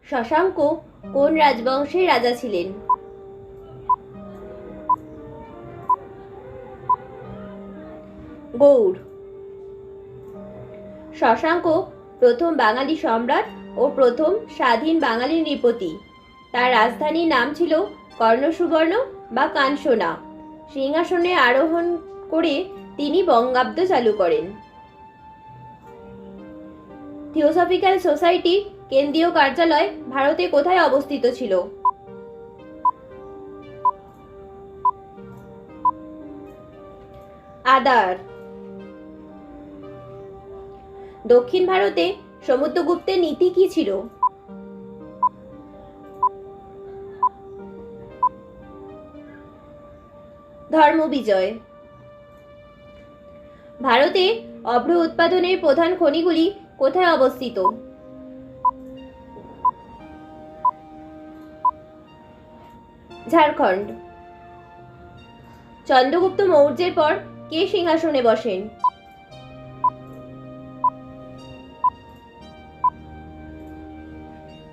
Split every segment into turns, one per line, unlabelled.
শশাঙ্ক কোন রাজবংশের রাজা ছিলেন? গৌড়। শশাঙ্ক প্রথম বাঙালি সম্রাট ও প্রথম স্বাধীন বাঙালি নৃপতি। তার রাজধানীর নাম ছিল কর্ণসুবর্ণ বা কাঞ্চনা। সিংহাসনে আরোহণ করে তিনি বঙ্গাব্দ চালু করেন। থিওসফিক্যাল সোসাইটির কেন্দ্রীয় কার্যালয় ভারতে কোথায় অবস্থিত ছিল? আদার। দক্ষিণ ভারতে সমুদ্রগুপ্তের নীতি কি ছিল? ধর্ম বিজয়। ভারতে অভ্র উৎপাদনের প্রধান খনিগুলি কোথায় অবস্থিত? ঝাড়খণ্ড। চন্দ্রগুপ্ত মৌর্যের পর কে সিংহাসনে বসেন?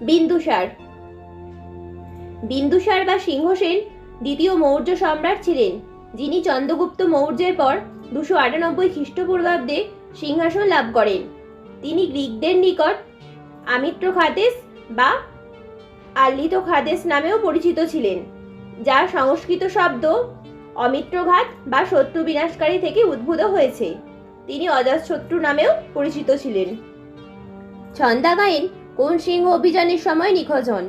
বিন্দুসার। বিন্দুসার বা সিংহসেন দ্বিতীয় মৌর্য সম্রাট ছিলেন, যিনি চন্দ্রগুপ্ত মৌর্যের পর 298 খ্রিস্টপূর্বাব্দে সিংহাসন লাভ করেন। তিনি গ্রিকদের নিকট আমিত্রখাদেস বা আল্লিতখাদেস নামেও পরিচিত ছিলেন, যা সংস্কৃত শব্দ অমিত্রঘাত বা শত্রু বিনাশকারী থেকে উদ্ভূত হয়েছে। তিনি অজাতশত্রু নামেও পরিচিত ছিলেন। ছন্দাগায়েন কোন সিংহ অভিযানের সময় নিখোঁজ হন?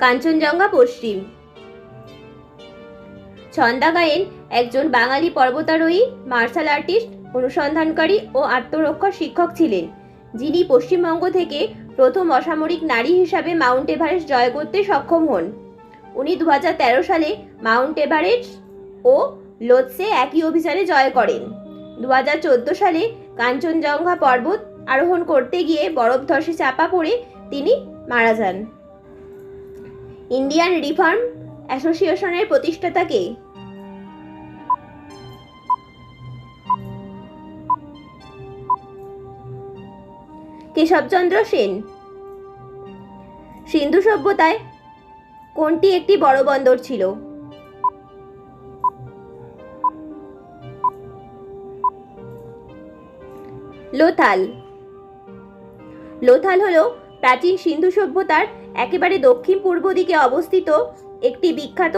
কাঞ্চনজঙ্ঘা পশ্চিম। ছন্দাগায়েন একজন বাঙালি পর্বতারোহী, মার্শাল আর্টিস্ট, অনুসন্ধানকারী ও আত্মরক্ষা শিক্ষক ছিলেন, যিনি পশ্চিমবঙ্গ থেকে প্রথম অসামরিক নারী হিসাবে মাউন্ট এভারেস্ট জয় করতে সক্ষম হন। উনি 2013 সালে মাউন্ট এভারেস্ট ও লোৎসে একই অভিযানে জয় করেন। 2014 সালে কাঞ্চনজঙ্ঘা পর্বত আরোহণ করতে গিয়ে বরফ ধসে চাপা পড়ে তিনি মারা যান। ইন্ডিয়ান রিফর্ম অ্যাসোসিয়েশনের প্রতিষ্ঠাতা কে? কেশবচন্দ্র সেন। সিন্ধু সভ্যতায় কোনটি একটি বড় বন্দর ছিল? লোথাল। লোথাল হলো প্রাচীন সিন্ধু সভ্যতার একেবারে দক্ষিণ পূর্ব দিকে অবস্থিত একটি বিখ্যাত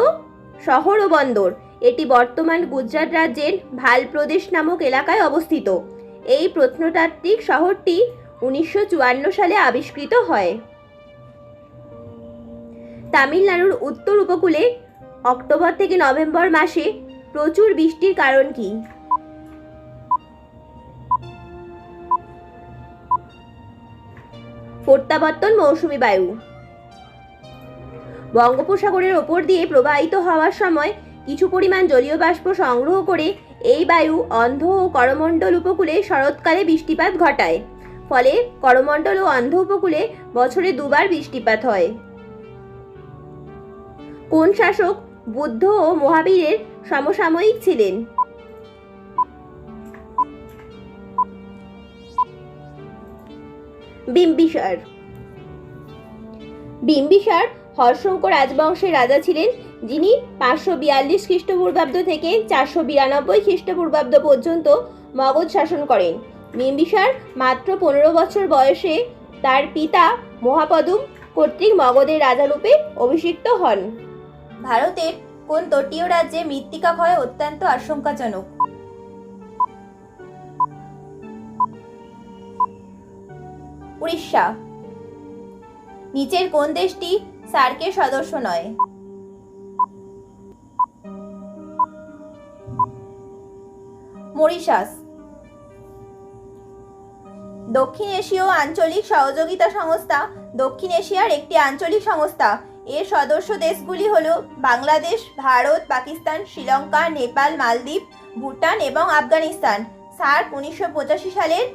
শহর ও বন্দর। এটি বর্তমান গুজরাট রাজ্যের ভাল প্রদেশ নামক এলাকায় অবস্থিত। এই প্রত্নতাত্ত্বিক শহরটি 1954 সালে আবিষ্কৃত হয়। তামিলনাড়ুর উত্তর উপকূলে অক্টোবর থেকে নভেম্বর মাসে প্রচুর বৃষ্টির কারণ কি? প্রত্যাবর্তন মৌসুমী বায়ু। বঙ্গোপসাগরের ওপর দিয়ে প্রবাহিত হওয়ার সময় কিছু পরিমাণ জলীয় বাষ্প সংগ্রহ করে এই বায়ু অন্ধ্র ও করমণ্ডল উপকূলে শরৎকালে বৃষ্টিপাত ঘটায়। ফলে করমণ্ডল ও অন্ধ্র উপকূলে বছরে দুবার বৃষ্টিপাত হয়। কোন শাসক বুদ্ধ ও মহাবীরের সমসাময়িক ছিলেন? বিম্বিসার। বিম্বিসার হর্ষঙ্ক রাজবংশের রাজা ছিলেন, যিনি 542 খ্রিস্টপূর্বাব্দ থেকে 492 খ্রিস্টপূর্বাব্দ পর্যন্ত মগধ শাসন করেন। বিম্বিসার মাত্র 15 বছর বয়সে তার পিতা মহাপদুম কর্তৃক মগধের রাজারূপে অভিষিক্ত হন। ভারতের কোন তটীয় রাজ্যে মৃত্তিকা ক্ষয় অত্যন্ত আশঙ্কাজনক? উড়িষ্যা। নিচের কোন দেশটি সার্কের সদস্য নয়? মরিশাস। দক্ষিণ এশীয় আঞ্চলিক সহযোগিতা সংস্থা দক্ষিণ এশিয়ার একটি আঞ্চলিক সংস্থা। এর সদস্য দেশগুলি হল বাংলাদেশ, ভারত, পাকিস্তান, শ্রীলঙ্কা, নেপাল, মালদ্বীপ, ভুটান এবং আফগানিস্তান। সার্ক 1985 সালের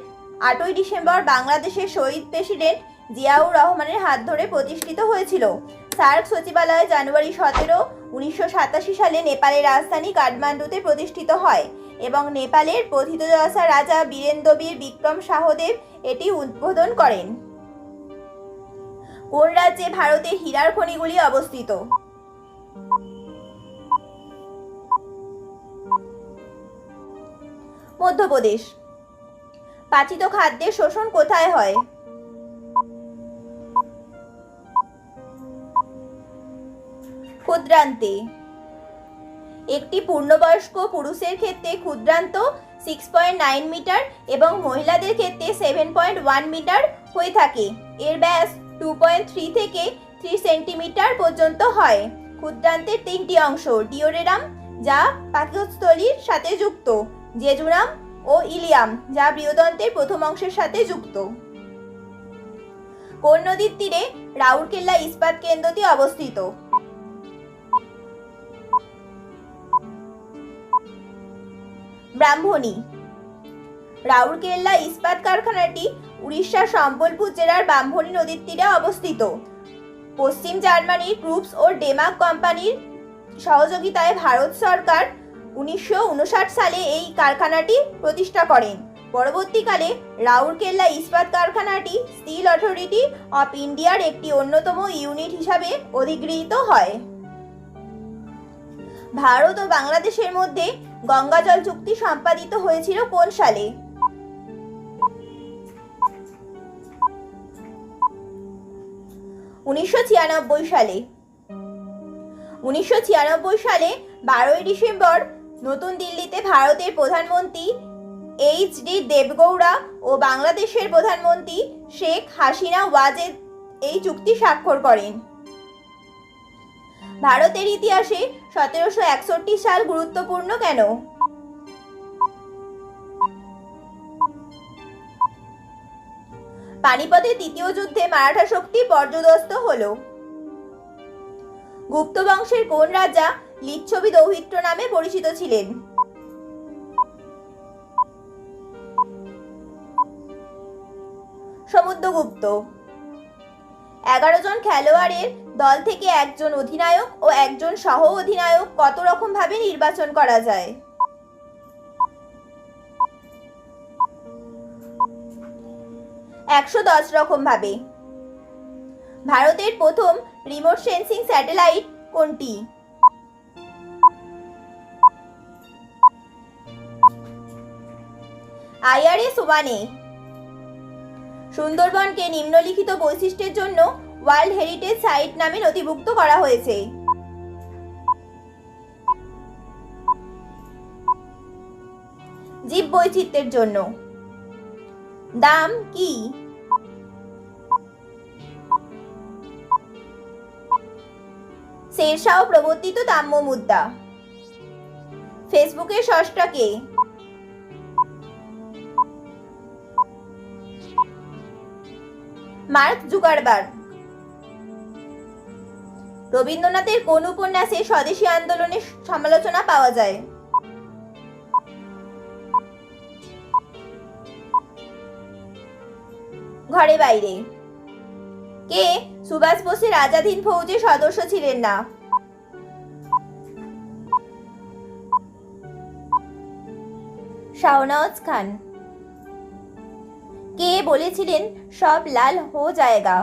8ই ডিসেম্বর বাংলাদেশের শহীদ প্রেসিডেন্ট জিয়াউর রহমানের হাত ধরে প্রতিষ্ঠিত হয়েছিল। সার্ক সচিবালয় জানুয়ারি 17, 1987 সালে নেপালের রাজধানী কাঠমান্ডুতে প্রতিষ্ঠিত হয়। এবং নেপালের প্রথিতযশা রাজা বীরেন্দ্রবীর বিক্রম শাহদেব এটি উদ্বোধন করেন। কোন রাজ্যে ভারতের হীরার খনিগুলি অবস্থিত? মধ্যপ্রদেশ। পাচিত খাদ্যের শোষণ কোথায় হয়? ক্ষুদ্রান্তে। একটি পূর্ণবয়স্ক পুরুষের ক্ষেত্রে ক্ষুদ্রান্ত 6.9 মিটার এবং মহিলাদের ক্ষেত্রে 7.1 মিটার হয়ে থাকে। এর ব্যাস 2.3 থেকে 3 সেন্টিমিটার পর্যন্ত হয়। ক্ষুদ্রান্তের তিনটি অংশ: ডিওডেনাম, যা পাকস্থলীর সাথে যুক্ত; জেজুনাম ও ইলিয়াম, যা বৃহদন্তের প্রথম অংশের সাথে যুক্ত। কোন নদীর তীরে রাউরকেল্লা ইস্পাত কেন্দ্রটি অবস্থিত? ব্রাহ্মণী। রাউরকেল্লা ইস্পাত কারখানাটি উড়িষ্যার সম্বলপুর জেলার ব্রাহ্মণী নদীর তীরে অবস্থিত। পশ্চিম জার্মানির ক্রুপস ও ডেমাক কোম্পানির সহযোগিতায় ভারত সরকার 1959 সালে এই কারখানাটি প্রতিষ্ঠা করেন। পরবর্তীকালে রাউরকেল্লা ইস্পাত কারখানাটি স্টিল অথরিটি অফ ইন্ডিয়ার একটি অন্যতম ইউনিট হিসাবে অধিগৃহীত হয়। ভারত ও বাংলাদেশের মধ্যে গঙ্গা জল চুক্তি সম্পাদিত হয়েছিল কোন সালে? 1996 সালে। 1996 সালে 12 ডিসেম্বর নতুন দিল্লিতে ভারতের প্রধানমন্ত্রী এইচ.ডি. দেবগৌড়া ও বাংলাদেশের প্রধানমন্ত্রী শেখ হাসিনা ওয়াজেদ এই চুক্তি স্বাক্ষর করেন। ভারতের ইতিহাসে 1761 সাল গুরুত্বপূর্ণ কেন? পানিপথের তৃতীয় যুদ্ধে মারাঠা শক্তি পর্যদস্ত হল। গুপ্ত বংশের কোন রাজা লিচ্ছবি দৌহিত্র নামে পরিচিত ছিলেন? সমুদ্রগুপ্ত। 11 জন খেলোয়াড়ের দল থেকে একজন অধিনায়ক ও একজন সহ অধিনায়ক কত রকম ভাবে নির্বাচন করা যায়? 110 রকম ভাবে। ভারতের প্রথম রিমোট সেন্সিং স্যাটেলাইট কোনটি? IRS-1A। সুন্দরবনকে নিম্নলিখিত বৈশিষ্ট্যের জন্য ওয়ার্ল্ড হেরিটেজ সাইট নামে নথিভুক্ত করা হয়েছে। জীববৈচিত্র্যের জন্য। দাম কি? শেরশাহ প্রবর্তিত তাম্র মুদ্রা। ফেসবুকের স্রষ্টা কে? Mark Zuckerberg. রবীন্দ্রনাথের কোন উপন্যাসে স্বদেশী আন্দোলনের সমালোচনা পাওয়া যায়? ঘরে বাইরে। কে সুভাষ বোসের আজাদ হিন্দ ফৌজের সদস্য ছিলেন না? শাহনওয়াজ খান। কে বলেছিলেন সব লাল হো জায়েগা?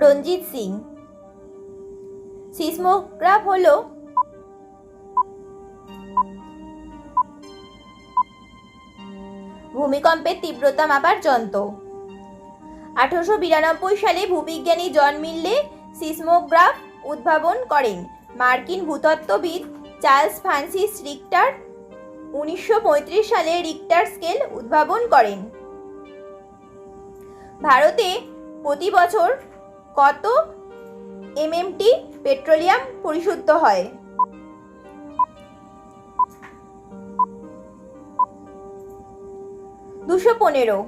রঞ্জিত সিং। সিসমোগ্রাফ হলো ভূমিকম্পের তীব্রতা মাপার যন্ত্র। 1892 সালে ভূবিজ্ঞানী জন মিল্লে সিসমোগ্রাফ উদ্ভাবন করেন। মার্কিন ভূতত্ত্ববিদ চার্লস ফ্রান্সিস রিক্টার 1935 সালে রিক্টার স্কেল উদ্ভাবন করেন। ভারতে প্রতি বছর কত MMT পেট্রোলিয়াম পরিশুদ্ধ হয়? 215।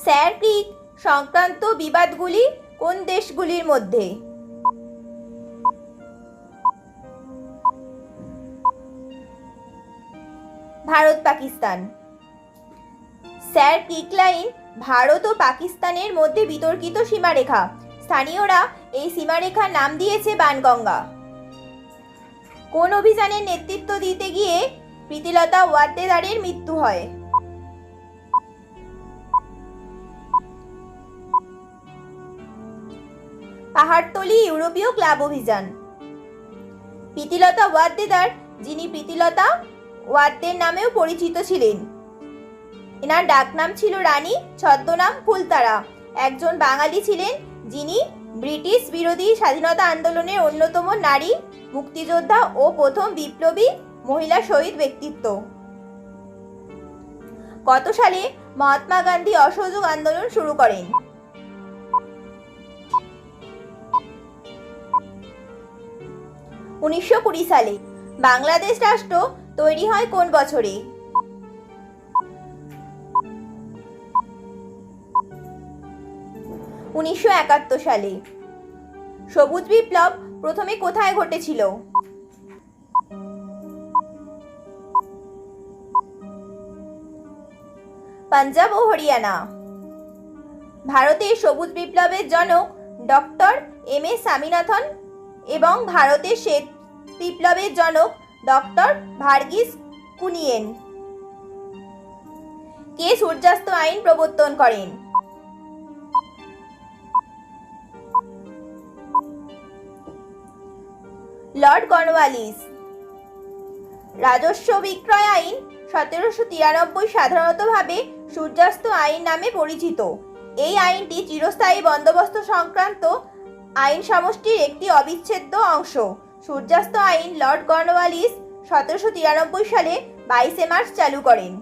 স্যার ক্রিক সংক্রান্ত বিবাদগুলি কোন দেশগুলির মধ্যে? ভারত পাকিস্তান। স্যার ক্রিক লাইন ভারত ও পাকিস্তানের মধ্যে বিতর্কিত সীমারেখা। স্থানীয়রা এই সীমারেখার নাম দিয়েছে বাণগঙ্গা। কোন অভিযানের নেতৃত্ব দিতে গিয়ে প্রীতিলতা ওয়াদ্দেদারের মৃত্যু হয়? পাহাড়তলি ইউরোপীয় ক্লাব অভিযান। প্রীতিলতা ওয়াদ্দেদার, যিনি প্রীতিলতা ওয়াদ্দের নামেও পরিচিত ছিলেন, এনার ডাকনাম ছিল রানী, ছদ্মনাম ফুলতারা, একজন বাঙালি ছিলেন যিনি ব্রিটিশ বিরোধী স্বাধীনতা আন্দোলনের অন্যতম নারী মুক্তিযোদ্ধা ও প্রথম বিপ্লবী মহিলা শহীদ ব্যক্তিত্ব। কত সালে মহাত্মা গান্ধী অসহযোগ আন্দোলন শুরু করেন? 1920 সালে। বাংলাদেশ রাষ্ট্র তৈরি হয় কোন বছরে? 1971 সালে। সবুজ বিপ্লব প্রথমে কোথায় ঘটেছিল? পাঞ্জাব ও হরিয়ানা। ভারতের সবুজ বিপ্লবের জনক ডক্টর এম.এস. স্বামীনাথন এবং ভারতের শ্বেত বিপ্লবের জনক ডক্টর ভার্গিস কুনিয়েন। কে সূর্যাস্ত আইন প্রবর্তন করেন? Lord Cornwallis. রাজস্ব বিক্রয় আইন 1793 সাধারণতভাবে সূর্যাস্ত আইন নামে পরিচিত। এই আইনটি চিরস্থায়ী বন্দোবস্ত সংক্রান্ত আইন সমষ্টির একটি অবিচ্ছেদ্য অংশ। সূর্যাস্ত আইন লর্ড কর্নওয়ালিস 1793 সালে 22 মার্চ চালু করেন।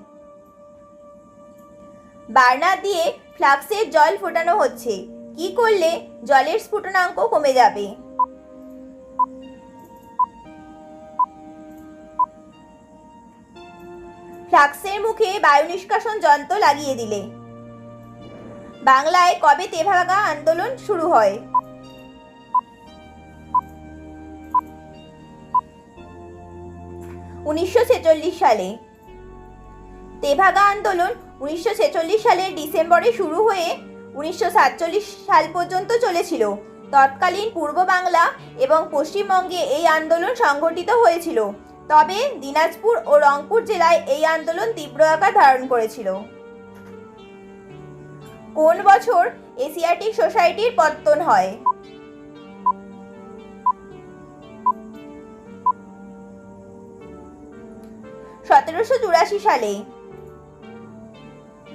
বার্নার দিয়ে ফ্লাক্সের জল ফোটানো হচ্ছে, কি করলে জলের স্ফুটনাঙ্ক কমে যাবে? ফ্লাক্সের মুখে বায়ু নিষ্কাশন যন্ত্র লাগিয়ে দিলে। বাংলায় কবে তেভাগা আন্দোলন শুরু হয়? 1946 সালে। তেভাগা আন্দোলন 1946 সালের ডিসেম্বরে শুরু হয়ে 1947 সাল পর্যন্ত চলেছিল। তৎকালীন পূর্ব বাংলা এবং পশ্চিমবঙ্গে এই আন্দোলন সংগঠিত হয়েছিল, তবে দিনাজপুর ও রংপুর জেলায় এই আন্দোলন তীব্র আকার ধারণ করেছিল। কোন বছর এশিয়াটিক সোসাইটির পত্তন হয়? 1784 সালে।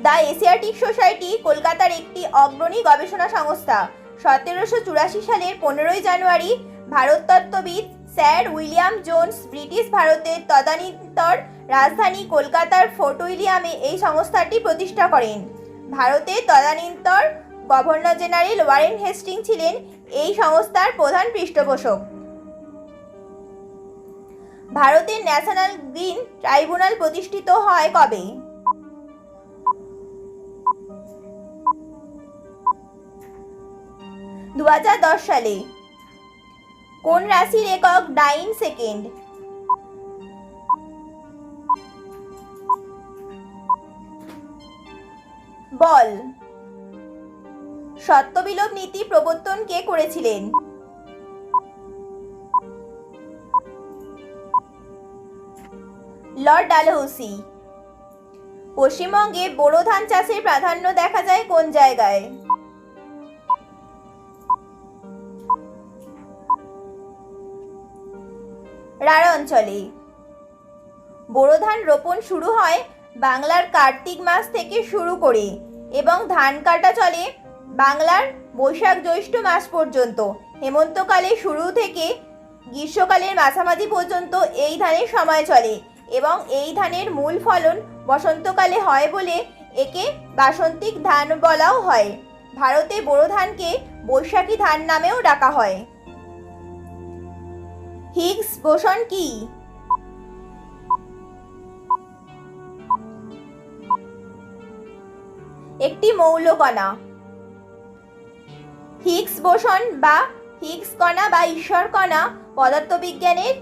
দ্য এশিয়াটিক সোসাইটি কলকাতার একটি অগ্রণী গবেষণা সংস্থা। 1784 সালের 15 জানুয়ারি ভারততত্ত্ববিদ স্যার উইলিয়াম জোন্স ব্রিটিশ ভারতের তদানীন্তন রাজধানী কলকাতার ফোর্ট উইলিয়ামে এই সংস্থাটি প্রতিষ্ঠা করেন। ভারতের তদানীন্তন গভর্নর জেনারেল ওয়ারেন হেস্টিং ছিলেন এই সংস্থার প্রধান পৃষ্ঠপোষক। ভারতের ন্যাশনাল গ্রিন ট্রাইব্যুনাল প্রতিষ্ঠিত হয় কবে? 2010 সালে। কোন রাশির একক ডাইন সেকেন্ড? বল। সত্যবিলোপ নীতি প্রবর্তন কে করেছিলেন? লর্ড ডালহৌসি। পশ্চিমবঙ্গে বোরো ধান চাষের প্রাধান্য দেখা যায় কোন জায়গায়? রাঢ় অঞ্চলে। বোরো ধান রোপণ শুরু হয় বাংলার কার্তিক মাস থেকে শুরু করে এবং ধান কাটা চলে বাংলার বৈশাখ জ্যৈষ্ঠ মাস পর্যন্ত। হেমন্তকালে শুরু থেকে গ্রীষ্মকালের মাঝামাঝি পর্যন্ত এই ধানের সময় চলে এবং এই ধানের মূল ফলন বসন্তকালে হয় বলে একে বাসন্তিক ধান বলাও হয়। ভারতে বোরো ধানকে বৈশাখী ধান নামেও ডাকা হয়। হিগস বোসন কি? একটি মৌল কণা। হিগস বোসন বা হিগস কণা বা ঈশ্বর কণা পদার্থবিজ্ঞানের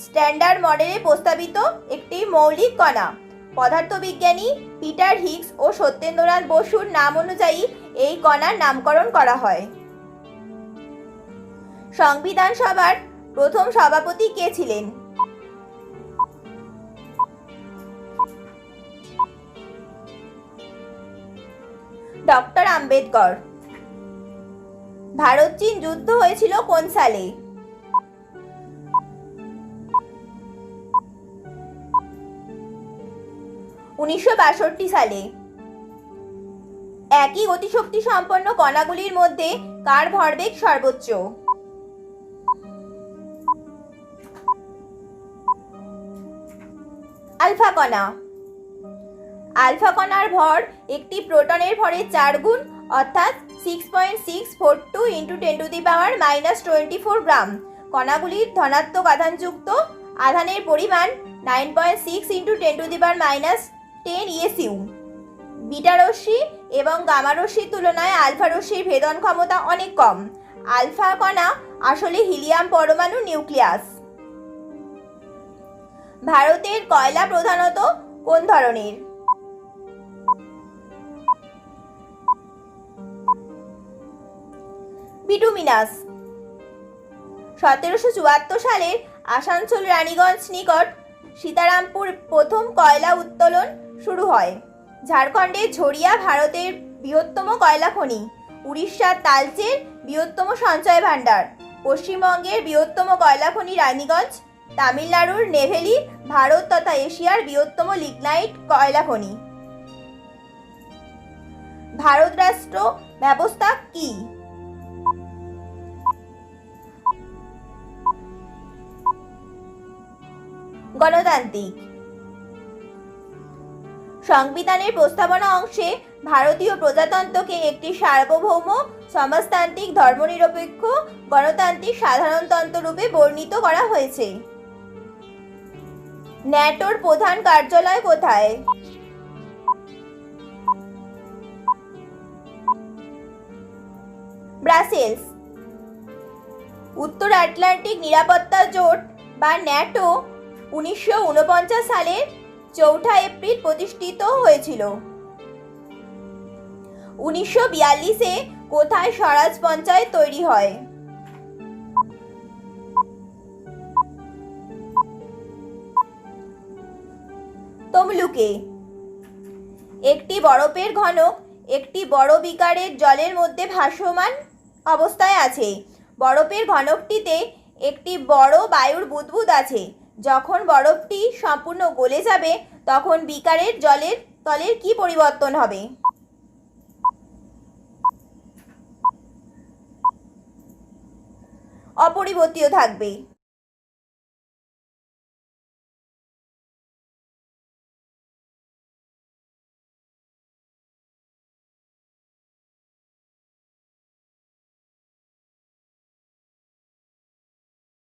স্ট্যান্ডার্ড মডেলে প্রস্তাবিত একটি মৌলিক কণা। পদার্থবিজ্ঞানী পিটার হিগস ও সত্যেন্দ্রনাথ বসুর নাম অনুযায়ী এই কণার নামকরণ করা হয়। সংবিধান সভার প্রথম সভাপতি কে ছিলেন? ডক্টর আম্বেদকর। ভারত চীন যুদ্ধ হয়েছিল কোন সালে? 1962 সালে। একই গতিশক্তি সম্পন্ন কণাগুলির মধ্যে কার ভরবেগ সর্বোচ্চ? আলফা কণা। আলফা কণার ভর একটি প্রোটনের ভরের 4 গুণ অর্থাৎ 6.642 × 10⁻⁻24 গ্রাম। কণাগুলির ধনাত্মক আধানযুক্ত আধানের পরিমাণ 9.6 × 10⁻10 ESU। বিটা রশ্মি এবং গামা রশ্মির তুলনায় আলফা রশ্মির ভেদন ক্ষমতা অনেক কম। আলফা কণা আসলে হিলিয়াম পরমাণু নিউক্লিয়াস। ভারতের কয়লা প্রধানত কোন ধরনের? বিটুমিনাস। 1774 সালের আসানসোল রানীগঞ্জ নিকট সীতারামপুর প্রথম কয়লা উত্তোলন শুরু হয়। ঝাড়খণ্ডের ঝরিয়া ভারতের বৃহত্তম কয়লা খনি। উড়িষ্যার তালচের বৃহত্তম সঞ্চয় ভাণ্ডার। পশ্চিমবঙ্গের বৃহত্তম কয়লা খনি রানীগঞ্জ। তামিলনাড়ুর নেভেলি ভারত তথা এশিয়ার বৃহত্তম লিগনাইট কয়লা খনি। ভারত রাষ্ট্র ব্যবস্থা কি? গণতান্ত্রিক। সংবিধানের প্রস্তাবনা অংশে ভারতীয় প্রজাতন্ত্রকে একটি সার্বভৌম সমাজতান্ত্রিক ধর্মনিরপেক্ষ গণতান্ত্রিক সাধারণতন্ত্র রূপে বর্ণিত করা হয়েছে। ন্যাটোর প্রধান কার্যালয় কোথায়? ব্রাসেলস। উত্তর আটলান্টিক নিরাপত্তা জোট বা ন্যাটো 1949 সালের 4 এপ্রিল প্রতিষ্ঠিত হয়েছিল। 1942-এ কোথায় স্বরাজ পঞ্চায়েত তৈরি হয়? তমলুকে। একটি বরফের ঘনক একটি বড় বিকারের জলের মধ্যে ভাসমান অবস্থায় আছে। বরফের ঘনকটিতে একটি বড় বায়ুর বুদবুদ আছে। যখন বরফটি সম্পূর্ণ গলে যাবে তখন বিকারের জলের তলের কি পরিবর্তন হবে? অপরিবর্তিত থাকবে।